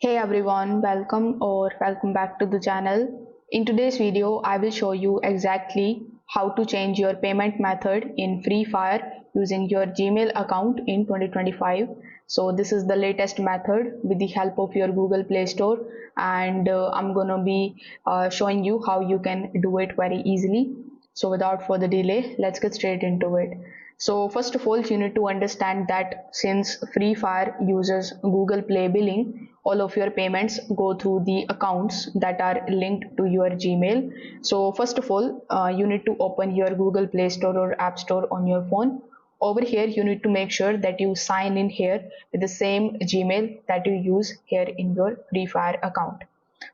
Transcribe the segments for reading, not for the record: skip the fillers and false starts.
Hey everyone, welcome back to the channel. In today's video, I will show you exactly how to change your payment method in Free Fire using your Gmail account in 2025. So this is the latest method with the help of your Google Play Store, and I'm gonna be showing you how you can do it very easily. So without further delay, let's get straight into it. So first of all, you need to understand that since Free Fire uses Google Play billing, all of your payments go through the accounts that are linked to your Gmail. So first of all, you need to open your Google Play Store or App Store on your phone. Over here, you need to make sure that you sign in here with the same Gmail that you use here in your Free Fire account.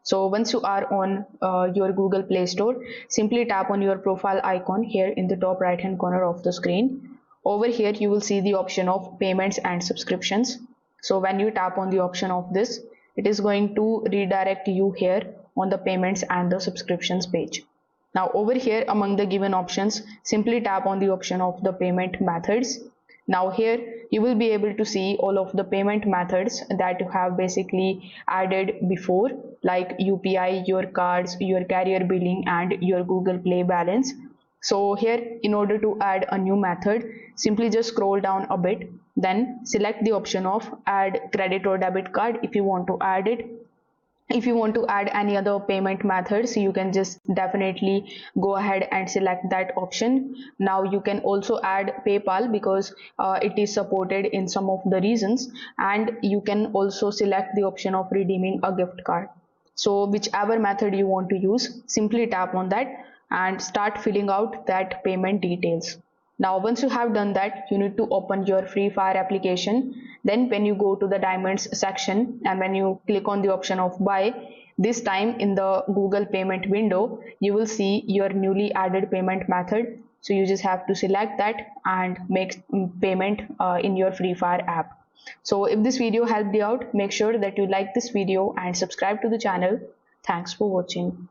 So once you are on your Google Play Store, simply tap on your profile icon here in the top right hand corner of the screen. Over here you will see the option of payments and subscriptions. So when you tap on the option of this, it is going to redirect you here on the payments and the subscriptions page. Now over here among the given options, simply tap on the option of the payment methods. Now here you will be able to see all of the payment methods that you have basically added before, like UPI, your cards, your carrier billing and your Google Play balance. So here, in order to add a new method, simply just scroll down a bit, then select the option of add credit or debit card if you want to add it. If you want to add any other payment methods, you can just definitely go ahead and select that option. Now you can also add PayPal because it is supported in some of the regions, and you can also select the option of redeeming a gift card. So whichever method you want to use, simply tap on that and start filling out that payment details. Now once you have done that, you need to open your Free Fire application. Then when you go to the diamonds section and when you click on the option of buy, this time in the Google payment window, you will see your newly added payment method. So you just have to select that and make payment in your Free Fire app. So if this video helped you out, make sure that you like this video and subscribe to the channel. Thanks for watching.